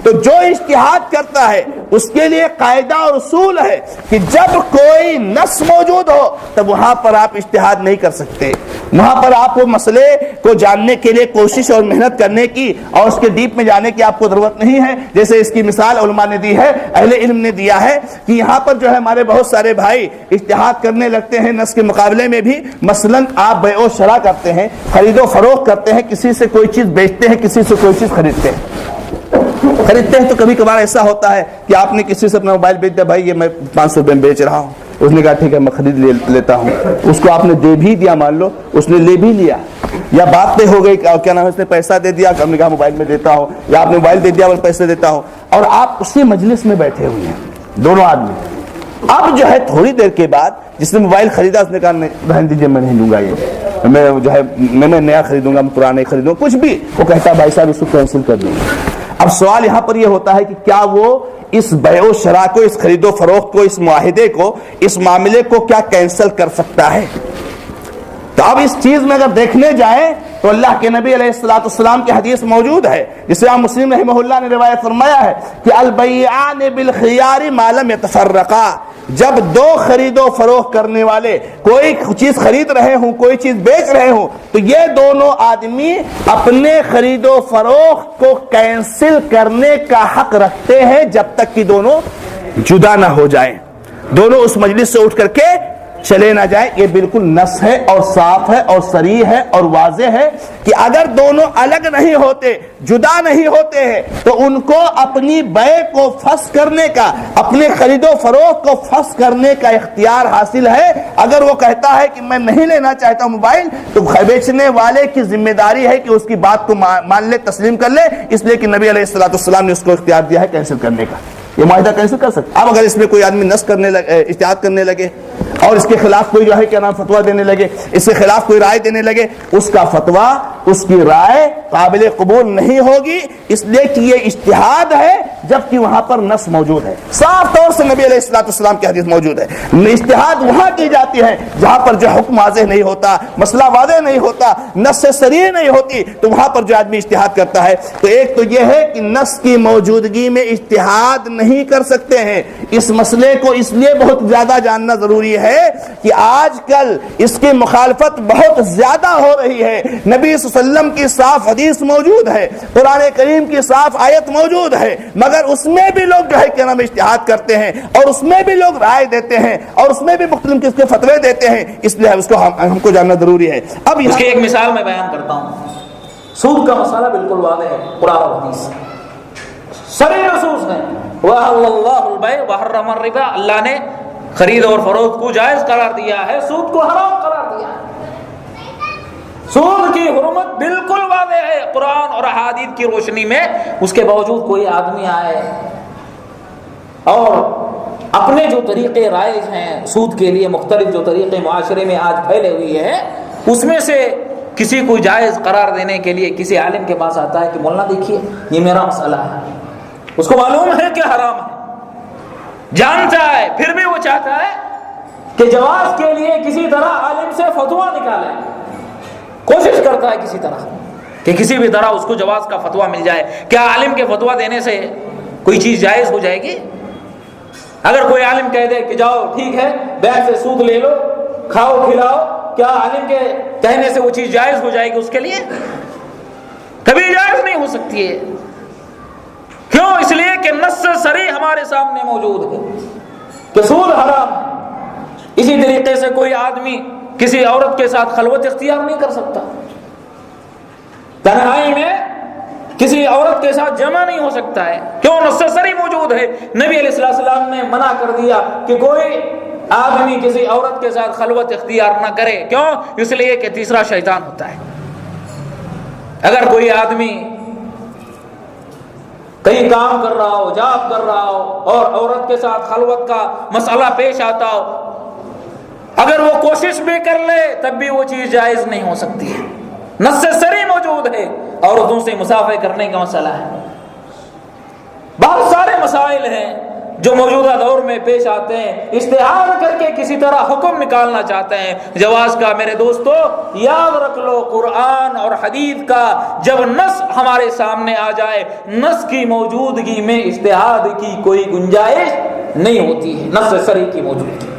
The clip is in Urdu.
تو جو اجتہاد کرتا ہے اس کے لیے قاعدہ اور اصول ہے کہ جب کوئی نص موجود ہو تب وہاں پر آپ اجتہاد نہیں کر سکتے، وہاں پر آپ کو مسئلے کو جاننے کے لیے کوشش اور محنت کرنے کی اور اس کے ڈیپ میں جانے کی آپ کو ضرورت نہیں ہے۔ جیسے اس کی مثال علماء نے دی ہے، اہل علم نے دیا ہے کہ یہاں پر جو ہے ہمارے بہت سارے بھائی اجتہاد کرنے لگتے ہیں نص کے مقابلے میں بھی۔ مثلا آپ بیع و شراء کرتے ہیں، خرید و فروخت کرتے ہیں، کسی سے کوئی چیز بیچتے ہیں، کسی سے کوئی چیز خریدتے ہیں تو کبھی کبھار ایسا ہوتا ہے کہ آپ نے کسی سے اپنا موبائل بیچ دیا، بھائی یہ میں 500 روپے میں بیچ رہا ہوں، اس نے کہا ٹھیک ہے میں خرید لیتا ہوں، اس کو آپ نے دے بھی دیا، مان لو اس نے لے بھی لیا، یا بات ہو گئی کیا نام ہے اس نے پیسہ دے دیا، ہم نے کہا موبائل میں دیتا ہوں، یا آپ نے موبائل دے دیا اور پیسے دیتا ہوں، اور آپ اسی مجلس میں بیٹھے ہوئے ہیں دونوں آدمی۔ اب جو ہے تھوڑی دیر کے بعد جس نے موبائل خریدا اس نے کہا رہنے دیجیے میں نہیں لوں گا، یہ میں جو ہے میں نیا خریدوں گا، میں پرانا نہیں خریدوں گا، کچھ بھی، وہ کہتا ہے بھائی صاحب اس کو کینسل کر دیں۔ اب سوال یہاں پر یہ ہوتا ہے کہ کیا وہ اس بیع و شراء کو، اس خرید و فروخت کو، اس معاہدے کو، اس معاملے کو کیا کینسل کر سکتا ہے؟ تو اب اس چیز میں اگر دیکھنے جائیں تو اللہ کے نبی علیہ السلام کی حدیث موجود ہے جسے امام مسلم رحمہ اللہ نے روایت فرمایا ہے کہ البیعان بالخیار ما لم یتفرقا، جب دو خرید و فروخت کرنے والے کوئی چیز خرید رہے ہوں، کوئی چیز بیچ رہے ہوں، تو یہ دونوں آدمی اپنے خرید و فروخت کو کینسل کرنے کا حق رکھتے ہیں جب تک کہ دونوں جدا نہ ہو جائیں، دونوں اس مجلس سے اٹھ کر کے چلے نہ جائیں۔ یہ بالکل نص ہے اور صاف ہے اور صریح ہے اور واضح ہے کہ اگر دونوں الگ نہیں ہوتے، جدا نہیں ہوتے ہیں، تو ان کو اپنی بیع کو فسخ کرنے کا، اپنے خرید و فروخت کو فسخ کرنے کا اختیار حاصل ہے۔ اگر وہ کہتا ہے کہ میں نہیں لینا چاہتا موبائل، تو بیچنے والے کی ذمہ داری ہے کہ اس کی بات کو مان لے، تسلیم کر لے، اس لیے کہ نبی علیہ السلام نے اس کو اختیار دیا ہے کینسل کرنے کا۔ یہ معاہدہ کینسل کر سکتا۔ اب اگر اس میں کوئی آدمی نص کرنے لگے، اجتہاد کرنے لگے اور اس کے خلاف کوئی جو ہے کیا نام فتویٰ دینے لگے، اس کے خلاف کوئی رائے دینے لگے، اس کا فتویٰ، اس کی رائے قابل قبول نہیں ہوگی، اس لیے کہ یہ اجتہاد ہے جبکہ وہاں پر نص موجود ہے، صاف طور سے نبی علیہ السلام کی حدیث موجود ہے۔ اجتہاد وہاں کی جاتی ہے جہاں پر جو حکم واضح نہیں ہوتا، مسئلہ واضح نہیں ہوتا، نص سے صریح نہیں ہوتی، تو وہاں پر جو آدمی اجتہاد کرتا ہے۔ تو ایک تو یہ ہے کہ نص کی موجودگی میں اجتہاد نہیں کر سکتے ہیں۔ اس مسئلے کو اس لیے بہت زیادہ جاننا ضروری ہے کہ آج کل اس کی مخالفت بہت زیادہ ہو رہی ہے۔ نبی صلی اللہ علیہ وسلم کی صاف حدیث موجود ہے، قرآن کریم کی صاف آیت موجود ہے، مگر اس میں بھی لوگ جو ہے کہ نام اجتہاد کرتے ہیں، اور اس میں بھی لوگ رائے دیتے ہیں، اور اس میں بھی مختلف قسم کے فتوے دیتے ہیں، اس لیے اس کو ہم کو جاننا ضروری ہے۔ اب اس کی ایک مثال میں بیان کرتا ہوں۔ سود کا مسئلہ بالکل واضح ہے، قرآن اور حدیث صریح نصوص ہیں، وَأَحَلَّ اللَّهُ الْبَيْعَ وَحَرَّمَ الرِّبَا، اللہ نے خرید اور فروخت کو جائز قرار دیا ہے، سود کو حرام قرار دیا ہے۔ سود کی حرمت بالکل واضح ہے قرآن اور احادیث کی روشنی میں، اس کے باوجود کوئی آدمی آئے اور اپنے جو طریقے رائج ہیں سود کے لیے، مختلف جو طریقے معاشرے میں آج پھیلے ہوئے ہیں، اس میں سے کسی کو جائز قرار دینے کے لیے کسی عالم کے پاس آتا ہے کہ مولانا دیکھیے یہ میرا مسئلہ ہے، اس کو معلوم ہے کہ حرام ہے، جانتا ہے، پھر بھی وہ چاہتا ہے کہ جواز کے لیے کسی طرح عالم سے فتویٰ نکالے، کوشش کرتا ہے کسی طرح کہ کسی بھی طرح اس کو جواز کا فتویٰ مل جائے۔ کیا عالم کے فتویٰ دینے سے کوئی چیز جائز ہو جائے گی؟ اگر کوئی عالم کہہ دے کہ جاؤ ٹھیک ہے بیع سے سود لے لو، کھاؤ کھلاؤ، کیا عالم کے کہنے سے وہ چیز جائز ہو جائے گی اس کے لیے؟ کبھی جائز نہیں ہو سکتی ہے۔ کیوں؟ اس لیے کہ نص صریح ہمارے سامنے موجود ہے کہ سود حرام ہے۔ اسی طریقے سے کوئی آدمی کسی عورت کے ساتھ خلوت اختیار نہیں کر سکتا، تنہائی میں کسی عورت کے ساتھ جمع نہیں ہو سکتا ہے، کیوں؟ نص صریح موجود ہے۔ نبی علیہ السلام نے منع کر دیا کہ کوئی آدمی کسی عورت کے ساتھ خلوت اختیار نہ کرے، کیوں؟ اس لیے کہ تیسرا شیطان ہوتا ہے۔ اگر کوئی آدمی کہیں کام کر رہا ہو، جاب کر رہا ہو، اور عورت کے ساتھ خلوت کا مسئلہ پیش آتا ہو، اگر وہ کوشش بھی کر لے تب بھی وہ چیز جائز نہیں ہو سکتی ہے۔ نص صریح موجود ہے۔ عورتوں سے مسافہ کرنے کا مسئلہ ہے، بہت سارے مسائل ہیں جو موجودہ دور میں پیش آتے ہیں، اجتہاد کر کے کسی طرح حکم نکالنا چاہتے ہیں جواز کا، میرے دوستو یاد رکھ لو قرآن اور حدیث کا جب نص ہمارے سامنے آ جائے، نص کی موجودگی میں اجتہاد کی کوئی گنجائش نہیں ہوتی ہے، نص صریح کی موجودگی